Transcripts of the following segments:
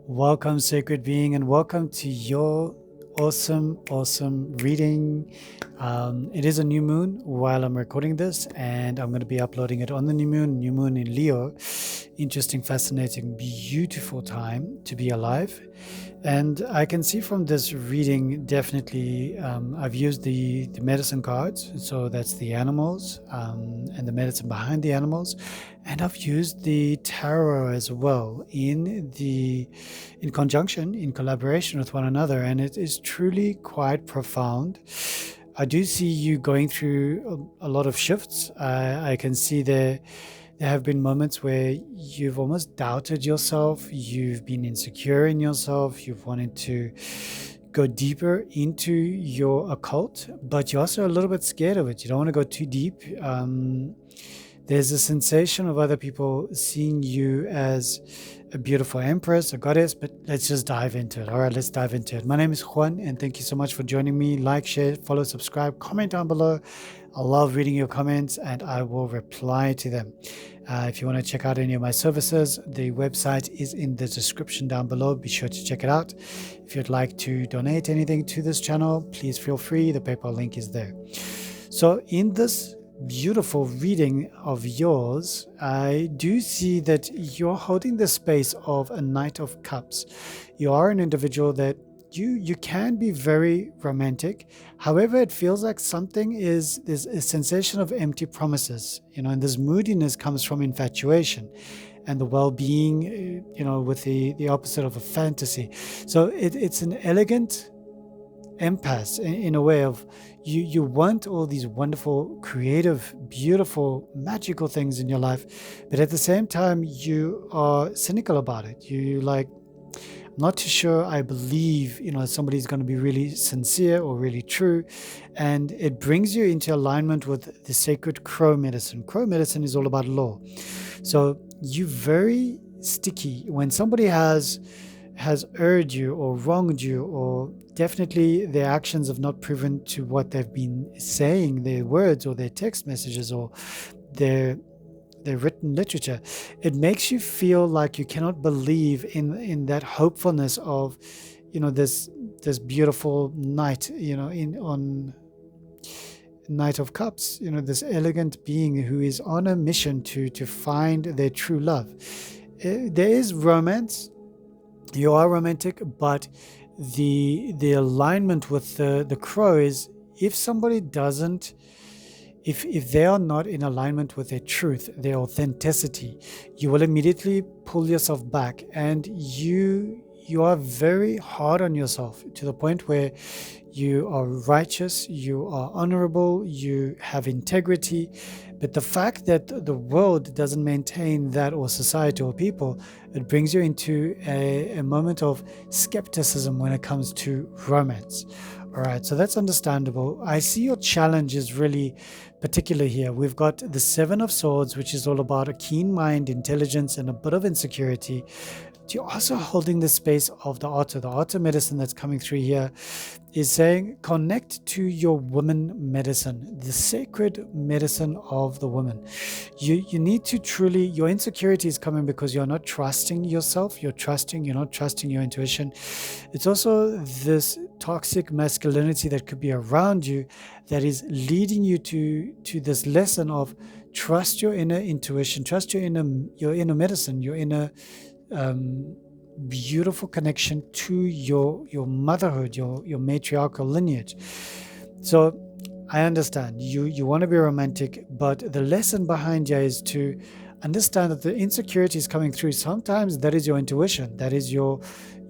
Welcome, sacred being, and welcome to your awesome reading. It is a new moon while I'm recording this, and I'm going to be uploading it on the new moon in Leo. Interesting, fascinating, beautiful time to be alive. And I can see from this reading, definitely, I've used the medicine cards. So that's the animals and the medicine behind the animals. And I've used the tarot as well in conjunction, in collaboration with one another. And it is truly quite profound. I do see you going through a lot of shifts. I can see there have been moments where you've almost doubted yourself, you've been insecure in yourself, you've wanted to go deeper into your occult, but you're also a little bit scared of it. You don't want to go too deep. There's a sensation of other people seeing you as a beautiful empress, a goddess, but let's just dive into it. All right, let's dive into it. My name is Juan, and thank you so much for joining me. Like, share, follow, subscribe, comment down below. I love reading your comments and I will reply to them. If you want to check out any of my services, the website is in the description down below. Be sure to check it out. If you'd like to donate anything to this channel, please feel free. The PayPal link is there. So in this beautiful reading of yours, I do see that you're holding the space of a Knight of Cups. You are an individual that you can be very romantic. However, it feels like there's a sensation of empty promises, and this moodiness comes from infatuation and the well-being, with the opposite of a fantasy. So it's an elegant impasse in a way of you want all these wonderful, creative, beautiful, magical things in your life, but at the same time you are cynical about it. You like, I'm not too sure I believe somebody's going to be really sincere or really true. And it brings you into alignment with the sacred crow medicine. Crow medicine is all about law. So you're very sticky when somebody has erred you or wronged you, or definitely their actions have not proven to what they've been saying, their words or their text messages or their written literature. It makes you feel like you cannot believe in that hopefulness of this beautiful knight, on Knight of Cups, this elegant being who is on a mission to find their true love. There is romance. You are romantic, but the alignment with the crow is, if somebody doesn't, if they are not in alignment with their truth, their authenticity, you will immediately pull yourself back, and you are very hard on yourself to the point where you are righteous, you are honorable, you have integrity. But the fact that the world doesn't maintain that, or society or people, it brings you into a moment of skepticism when it comes to romance. All right, so that's understandable. I see your challenge is really particular here. We've got the Seven of Swords, which is all about a keen mind, intelligence, and a bit of insecurity. You're also holding the space of the otter. The otter medicine that's coming through here is saying connect to your woman medicine, the sacred medicine of the woman. You need to truly, your insecurity is coming because you're not trusting yourself, you're not trusting your intuition. It's also this toxic masculinity that could be around you that is leading you to this lesson of trust your inner intuition, trust your inner medicine, your inner beautiful connection to your motherhood, your matriarchal lineage. So I understand you want to be romantic, but the lesson behind you is to understand that the insecurity is coming through. Sometimes that is your intuition, that is your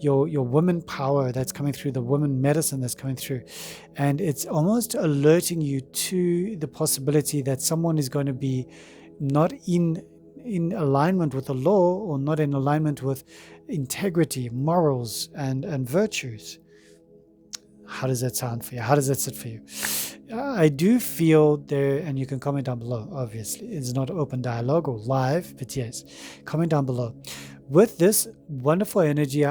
woman power that's coming through, the woman medicine that's coming through, and it's almost alerting you to the possibility that someone is going to be not in alignment with the law, or not in alignment with integrity, morals, and virtues. How does that sound for you? How does that sit for you? I do feel there, and you can comment down below. Obviously, it's not open dialogue or live, but yes, comment down below. With this wonderful energy,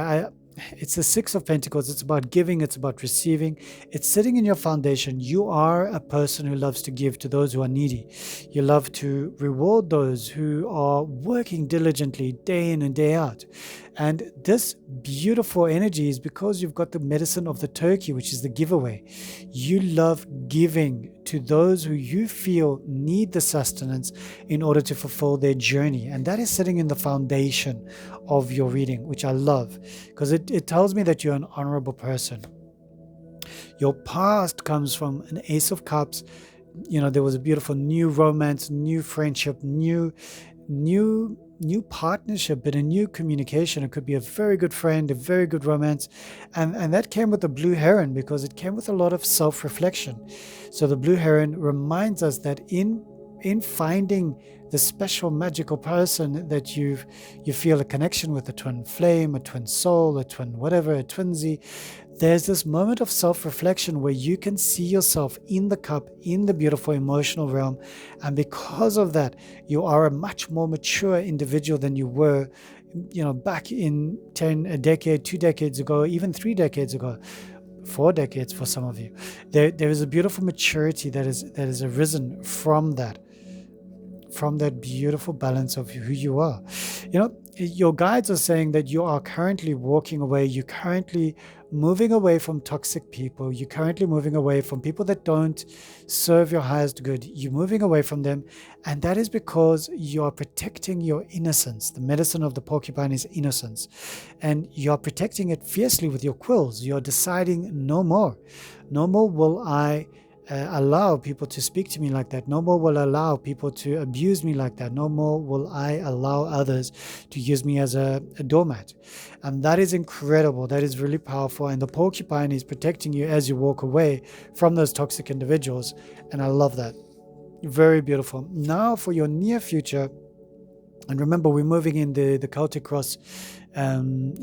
it's the Six of Pentacles. It's about giving. It's about receiving. It's sitting in your foundation. You are a person who loves to give to those who are needy. You love to reward those who are working diligently day in and day out. And this beautiful energy is because you've got the medicine of the turkey, which is the giveaway. You love giving to those who you feel need the sustenance in order to fulfill their journey. And that is sitting in the foundation of your reading, which I love, because it tells me that you're an honorable person. Your past comes from an Ace of Cups. There was a beautiful new romance, new friendship, new partnership, but a new communication. It could be a very good friend, a very good romance, and that came with the blue heron, because it came with a lot of self-reflection. So the blue heron reminds us that in finding the special magical person that you feel a connection with, a twin flame, a twin soul, a twin whatever, a twinsy, there's this moment of self-reflection where you can see yourself in the cup, in the beautiful emotional realm. And because of that, you are a much more mature individual than you were, back in a decade, 2 decades ago, even 3 decades ago, 4 decades for some of you. There is a beautiful maturity that has arisen from that beautiful balance of who you are. Your guides are saying that you are currently walking away. You're currently moving away from toxic people. You're currently moving away from people that don't serve your highest good. You're moving away from them. And that is because you are protecting your innocence. The medicine of the porcupine is innocence. And you're protecting it fiercely with your quills. You're deciding no more. No more will I allow people to speak to me like that. No more will I allow people to abuse me like that. No more will I allow others to use me as a doormat. And that is incredible. That is really powerful. And the porcupine is protecting you as you walk away from those toxic individuals. And I love that. Very beautiful. Now for your near future. And remember, we're moving in the Celtic cross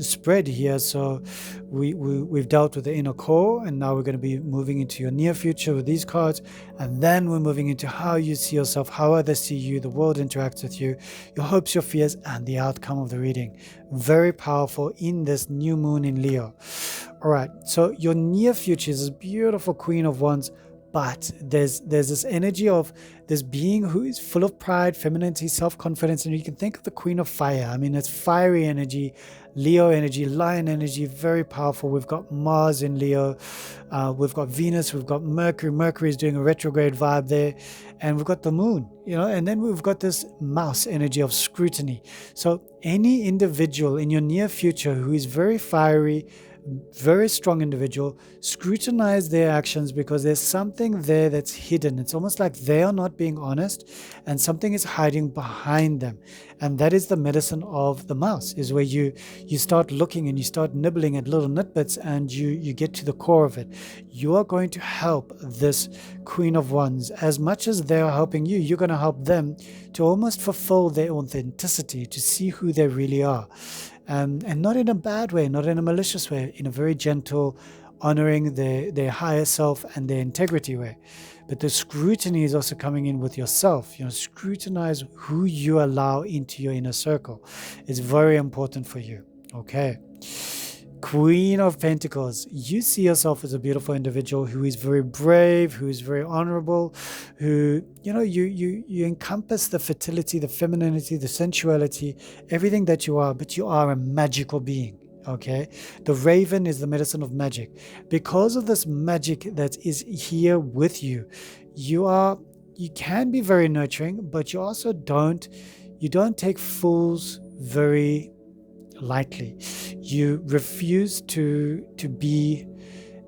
spread here. So we've dealt with the inner core, and now we're going to be moving into your near future with these cards. And then we're moving into how you see yourself, how others see you, the world interacts with you, your hopes, your fears, and the outcome of the reading. Very powerful in this new moon in Leo. All right, so your near future is this beautiful Queen of Wands. But there's this energy of this being who is full of pride, femininity, self-confidence, and you can think of the Queen of Fire. I mean, it's fiery energy, Leo energy, lion energy, very powerful. We've got Mars in Leo, we've got Venus, we've got Mercury. Mercury is doing a retrograde vibe there, and we've got the moon, and then we've got this mouse energy of scrutiny. So any individual in your near future who is very fiery, very strong individual, scrutinize their actions, because there's something there that's hidden. It's almost like they are not being honest and something is hiding behind them. And that is the medicine of the mouse, is where you start looking and you start nibbling at little nitbits and you get to the core of it. You are going to help this Queen of Wands as much as they are helping you. You're going to help them to almost fulfill their authenticity, to see who they really are. And not in a bad way, not in a malicious way, in a very gentle, honoring their higher self and their integrity way. But the scrutiny is also coming in with yourself. Scrutinize who you allow into your inner circle. It's very important for you. Okay. Queen of Pentacles. You see yourself as a beautiful individual who is very brave, who is very honorable, who, you encompass the fertility, the femininity, the sensuality, everything that you are, but you are a magical being. Okay. The raven is the medicine of magic. Because of this magic that is here with you, you can be very nurturing, but you also don't take fools very lightly. You refuse to be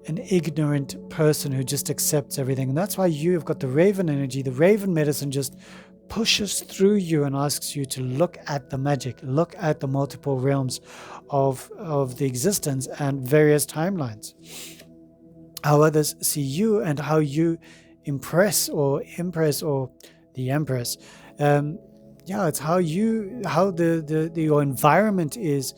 an ignorant person who just accepts everything. And that's why you have got the raven energy. The raven medicine just pushes through you and asks you to look at the magic, look at the multiple realms of the existence and various timelines. How others see you and how you impress or the empress. It's how your environment is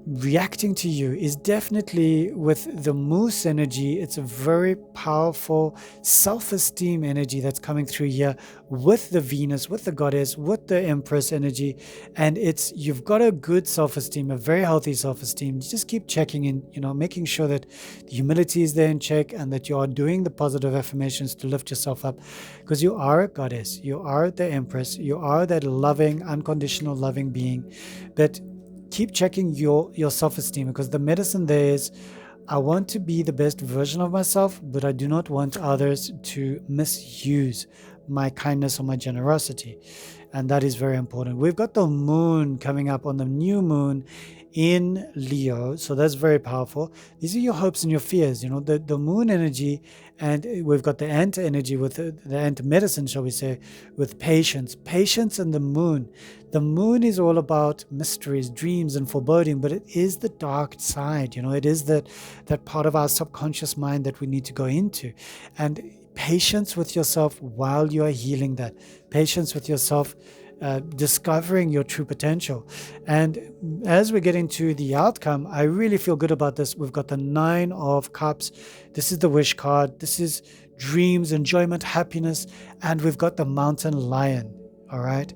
reacting to you is definitely with the moose energy. It's a very powerful self-esteem energy that's coming through here with the Venus, with the goddess, with the empress energy. And you've got a good self-esteem, a very healthy self-esteem. You just keep checking in, making sure that the humility is there in check and that you are doing the positive affirmations to lift yourself up, because you are a goddess, you are the empress, you are that loving, unconditional loving being. But keep checking your self-esteem, because the medicine there is, I want to be the best version of myself, but I do not want others to misuse my kindness or my generosity. And that is very important. We've got the moon coming up on the new moon in Leo. So that's very powerful. These are your hopes and your fears, the moon energy. And we've got the ant energy with the ant medicine, shall we say, with patience. Patience and the moon. The moon is all about mysteries, dreams, and foreboding, but it is the dark side. It is that part of our subconscious mind that we need to go into. And patience with yourself while you are healing that. Patience with yourself, discovering your true potential. And as we get into the outcome, I really feel good about this. We've got the 9 of Cups. This is the wish card. This is dreams, enjoyment, happiness. And we've got the mountain lion. All right.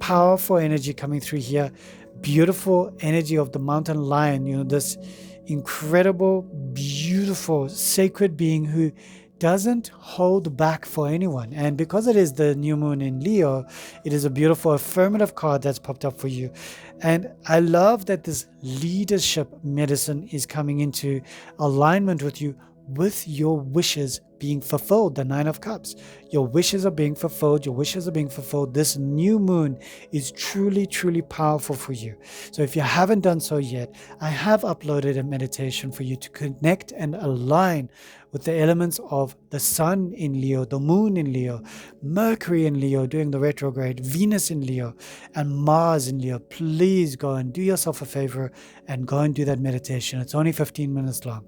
Powerful energy coming through here. Beautiful energy of the mountain lion. This incredible, beautiful, sacred being who doesn't hold back for anyone. And because it is the new moon in Leo, it is a beautiful affirmative card that's popped up for you. And I love that this leadership medicine is coming into alignment with you, with your wishes being fulfilled. The 9 of Cups. Your wishes are being fulfilled. Your wishes are being fulfilled. This new moon is truly, truly powerful for you. So if you haven't done so yet, I have uploaded a meditation for you to connect and align with the elements of the sun in Leo, the moon in Leo, Mercury in Leo doing the retrograde, Venus in Leo, and Mars in Leo. Please go and do yourself a favor and go and do that meditation. It's only 15 minutes long,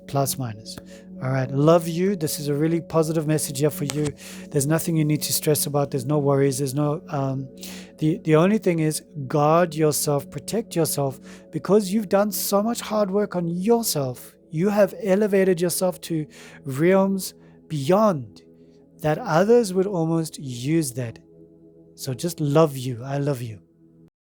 plus minus. All right. Love you. This is a really positive message here for you. There's nothing you need to stress about. There's no worries. There's no, the only thing is guard yourself, protect yourself, because you've done so much hard work on yourself. You have elevated yourself to realms beyond that others would almost use that. So just love you. I love you.